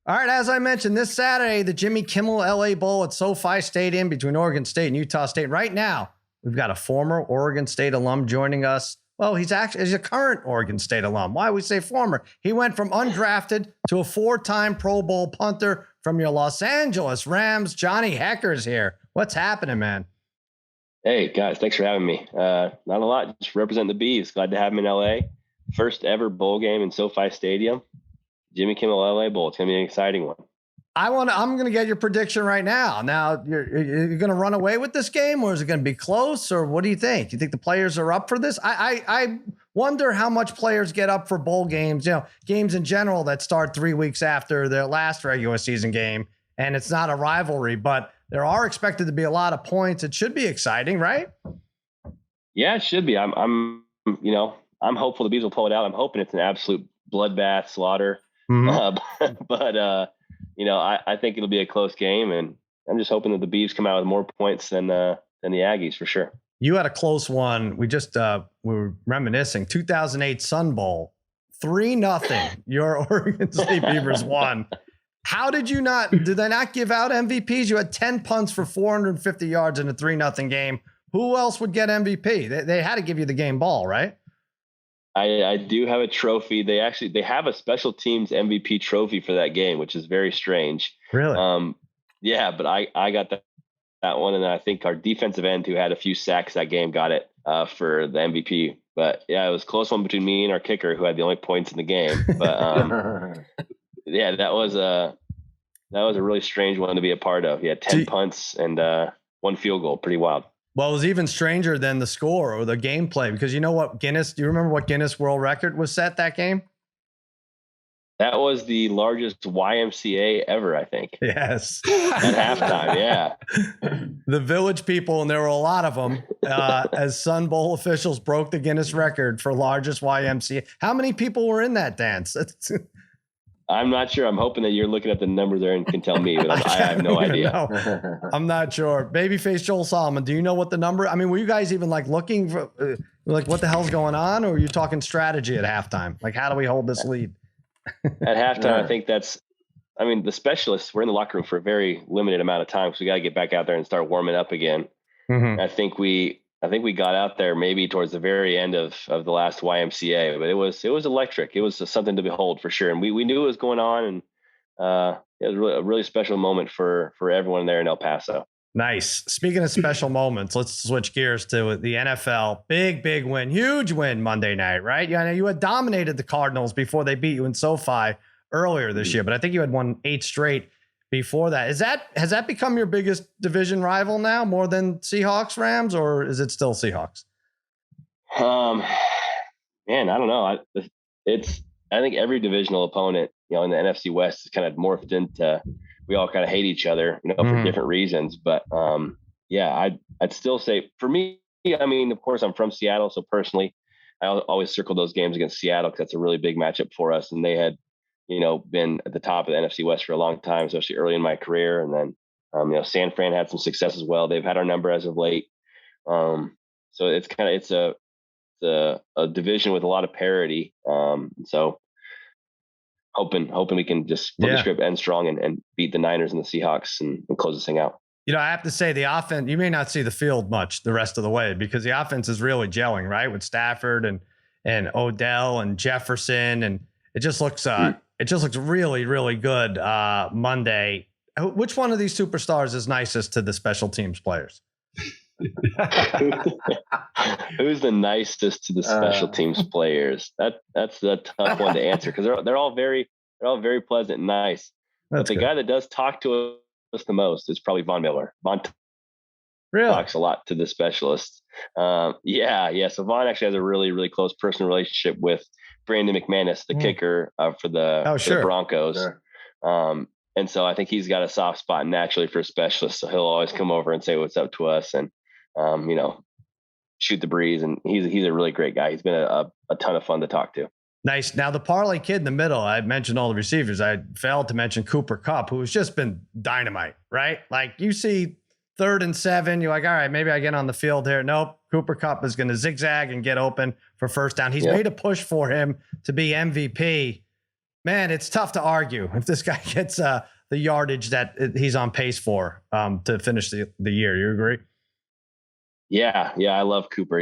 All right, as I mentioned, this Saturday, the Jimmy Kimmel LA Bowl at SoFi Stadium between Oregon State and Utah State. Right now, we've got a former Oregon State alum joining us. Well, he's a current Oregon State alum. Why we say former? He went from undrafted to a 4-time Pro Bowl punter from your Los Angeles Rams. Johnny Hekker's here. What's happening, man? Hey, guys, thanks for having me. Not a lot, just representing the Bees. Glad to have him in LA. First ever bowl game in SoFi Stadium. Jimmy Kimmel LA Bowl. It's going to be an exciting one. I'm going to get your prediction right now. Now, you're going to run away with this game, or is it going to be close, or what do you think? You think the players are up for this? I wonder how much players get up for bowl games, games in general that start 3 weeks after their last regular season game, and it's not a rivalry, but there are expected to be a lot of points. It should be exciting, right? Yeah, it should be. I'm hopeful the Bees will pull it out. I'm hoping it's an absolute bloodbath slaughter. Mm-hmm. I think it'll be a close game, and I'm just hoping that the Bees come out with more points than the Aggies for sure. You had a close one. We just we were reminiscing. 2008 Sun Bowl, 3-0. Your Oregon State Beavers won. How did you not? Did they not give out MVPs? You had 10 punts for 450 yards in a 3-0 game. Who else would get MVP? They had to give you the game ball, right? I do have a trophy. They have a special teams MVP trophy for that game, which is very strange. Really? Yeah, but I got that one, and I think our defensive end who had a few sacks that game got it for the MVP. But yeah, it was a close one between me and our kicker who had the only points in the game. But yeah, that was a really strange one to be a part of. He had 10 punts and 1 field goal. Pretty wild. Well, it was even stranger than the score or the gameplay, because you know what do you remember what Guinness World Record was set that game? That was the largest YMCA ever, I think. Yes. At halftime, yeah. The Village People, and there were a lot of them, as Sun Bowl officials broke the Guinness record for largest YMCA. How many people were in that dance? I'm not sure. I'm hoping that you're looking at the numbers there and can tell me, but I have no idea. I'm not sure. Babyface Joel Solomon, do you know what the number? I mean, were you guys even looking for what the hell's going on, or were you talking strategy at halftime? How do we hold this lead? At halftime, I think the specialists were in the locker room for a very limited amount of time, so we got to get back out there and start warming up again. Mm-hmm. I think we got out there maybe towards the very end of the last YMCA, but it was electric. It was something to behold for sure. And we knew it was going on, and it was a really special moment for everyone there in El Paso. Nice. Speaking of special moments, let's switch gears to the NFL. Big win, huge win Monday night, right? Yeah, you had dominated the Cardinals before they beat you in SoFi earlier this year, but I think you had won 8 straight before that. Has that become your biggest division rival now, more than Seahawks Rams, or is it still Seahawks? Man, I don't know. I think every divisional opponent, in the NFC West is kind of morphed into, we all kind of hate each other, for different reasons. But yeah, I'd still say for me, of course I'm from Seattle, so personally, I always circle those games against Seattle because that's a really big matchup for us, and they had been at the top of the NFC West for a long time, especially early in my career. And then, San Fran had some success as well. They've had our number as of late. So it's a division with a lot of parity. So hoping we can just flip the script, end strong, and beat the Niners and the Seahawks and close this thing out. I have to say the offense, you may not see the field much the rest of the way because the offense is really gelling, right? With Stafford and Odell and Jefferson, and it just looks really, really good Monday. Which one of these superstars is nicest to the special teams players? Who's the nicest to the special teams players? That's a tough one to answer because they're all very pleasant and nice. But the guy that does talk to us the most is probably Von Miller. Von really talks a lot to the specialists. Yeah. So Von actually has a really, really close personal relationship with Brandon McManus, the kicker for the Broncos. Sure. And so I think he's got a soft spot naturally for specialists. So he'll always come over and say what's up to us and, shoot the breeze. And he's a really great guy. He's been a ton of fun to talk to. Nice. Now the parlay kid in the middle, I mentioned all the receivers. I failed to mention Cooper Kupp, who has just been dynamite, right? You see 3rd and 7, you're like, all right, maybe I get on the field here. Nope. Cooper Kupp is going to zigzag and get open for first down. He's made a push for him to be MVP. Man, it's tough to argue if this guy gets the yardage that he's on pace for to finish the year. You agree? Yeah, I love Cooper.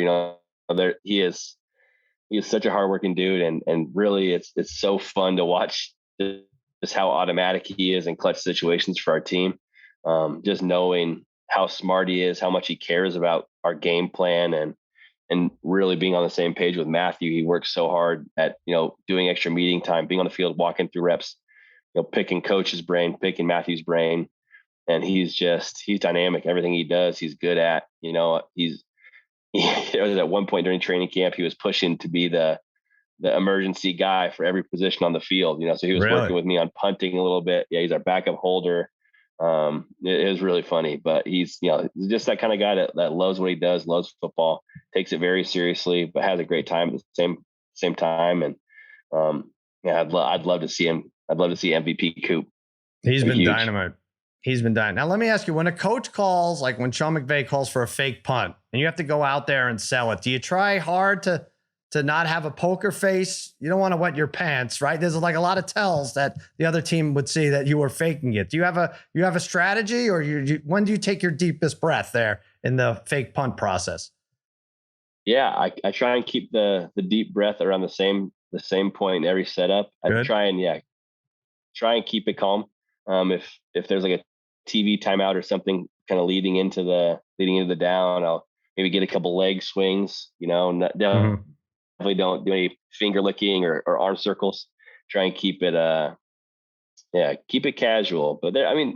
He is such a hardworking dude, and really, it's so fun to watch just how automatic he is in clutch situations for our team. Just knowing how smart he is, how much he cares about our game plan, and really being on the same page with Matthew. He works so hard at doing extra meeting time, being on the field, walking through reps, picking coach's brain, picking Matthew's brain, and he's dynamic. Everything he does, he's good at. At one point during training camp, he was pushing to be the emergency guy for every position on the field. So he was working with me on punting a little bit. Yeah, he's our backup holder. It was really funny, but he's just that kind of guy that loves what he does, loves football, takes it very seriously, but has a great time at the same time. And I'd love to see him. I'd love to see MVP Coop. He's been dynamite. He's been dying. Now, let me ask you, when a coach calls, like when Sean McVay calls for a fake punt and you have to go out there and sell it, do you try hard to not have a poker face? You don't want to wet your pants, right? There's like a lot of tells that the other team would see that you were faking it. Do you have a strategy, or when do you take your deepest breath there in the fake punt process? Yeah, I try and keep the deep breath around the same point in every setup. I try and keep it calm. If there's like a TV timeout or something kind of leading into the down, I'll maybe get a couple leg swings, definitely don't do any finger licking or arm circles. Try and keep it keep it casual. But every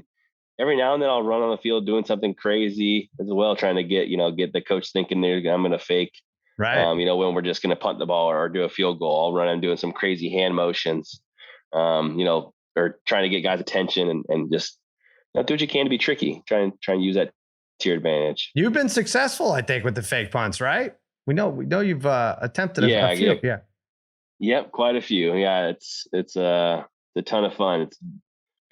now and then I'll run on the field doing something crazy as well, trying to get the coach thinking I'm going to fake. Right. When we're just going to punt the ball or do a field goal, I'll run and doing some crazy hand motions, or trying to get guys' attention and just do what you can to be tricky. Try and use that to your advantage. You've been successful, I think, with the fake punts, right? We know you've attempted a few. Yeah. Yep, quite a few. Yeah, it's a ton of fun. It's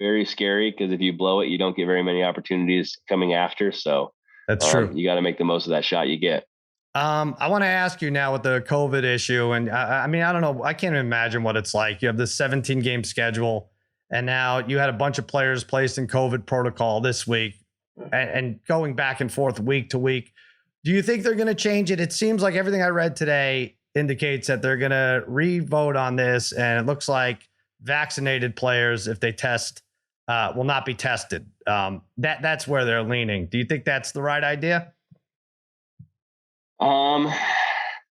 very scary because if you blow it, you don't get very many opportunities coming after. So that's true. You got to make the most of that shot you get. I want to ask you now with the COVID issue, and I don't know, I can't imagine what it's like. You have this 17-game schedule, and now you had a bunch of players placed in COVID protocol this week, and going back and forth week to week. Do you think they're going to change it? It seems like everything I read today indicates that they're going to re-vote on this, and it looks like vaccinated players, if they test, will not be tested. That's where they're leaning. Do you think that's the right idea?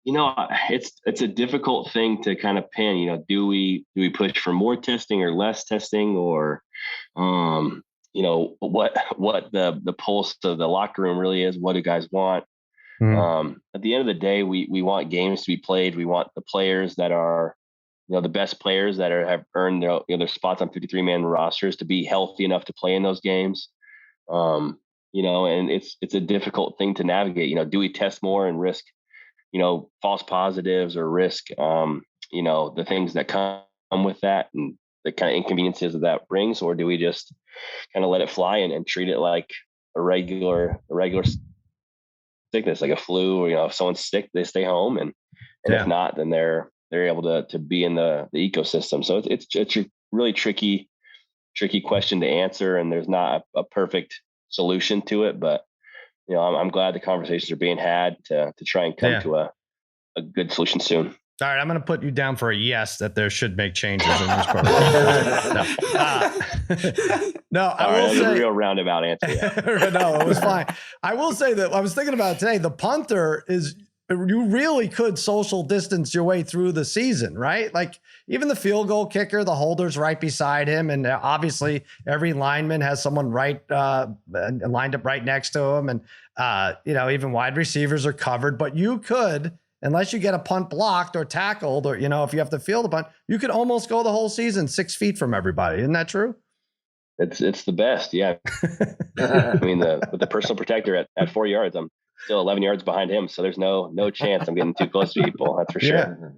It's a difficult thing to kind of pin. Do we push for more testing or less testing, or what the pulse of the locker room really is? What do guys want? At the end of the day, we want games to be played. We want the players that are, the best players that have earned their spots on 53-man rosters to be healthy enough to play in those games. And it's a difficult thing to navigate. Do we test more and risk, false positives, or risk, the things that come with that and the kind of inconveniences that brings, or do we just kind of let it fly and treat it like a regular sickness, like a flu, or if someone's sick, they stay home, and if not, then they're able to be in the ecosystem. So it's a really tricky question to answer, and there's not a perfect solution to it, but I'm glad the conversations are being had to try and come to a good solution soon. All right, I'm going to put you down for a yes that there should make changes in this program. No, I will say a real roundabout answer. Yeah. No, it was fine. I will say that I was thinking about it today. The punter you really could social distance your way through the season, right? Like even the field goal kicker, the holder's right beside him, and obviously every lineman has someone lined up right next to him, and even wide receivers are covered. But you could, unless you get a punt blocked or tackled, or if you have to field a punt, you could almost go the whole season 6 feet from everybody. Isn't that true? It's the best, yeah. With the personal protector at 4 yards, I'm still 11 yards behind him, so there's no chance I'm getting too close to people. That's for sure.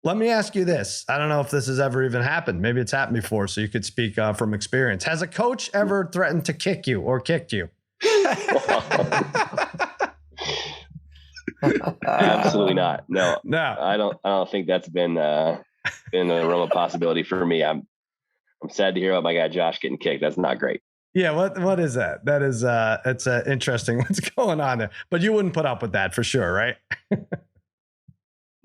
Let me ask you this. I don't know if this has ever even happened. Maybe it's happened before, so you could speak from experience. Has a coach ever threatened to kick you or kicked you? Absolutely not. No. I don't think that's been been a realm of possibility for me. I'm sad to hear about my guy Josh getting kicked. That's not great. Yeah, what is that? That is it's interesting what's going on there. But you wouldn't put up with that for sure, right?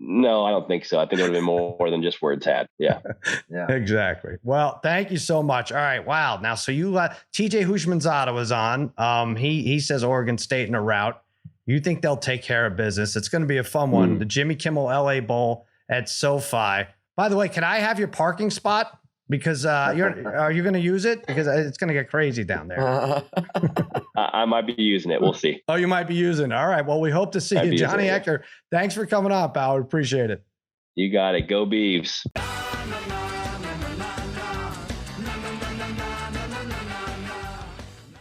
No, I don't think so. I think it would have been more than just words had. Yeah. Yeah. Exactly. Well, thank you so much. All right. Wow. Now, so you TJ Hushmanzada was on. He says Oregon State in a route. You think they'll take care of business? It's going to be a fun one. The Jimmy Kimmel LA Bowl at SoFi. By the way, can I have your parking spot? Because are you going to use it? Because it's going to get crazy down there. I might be using it. We'll see. Oh, you might be using it. All right. Well, we hope to see you. Johnny Hekker, thanks for coming on, pal. We appreciate it. You got it. Go Beavs.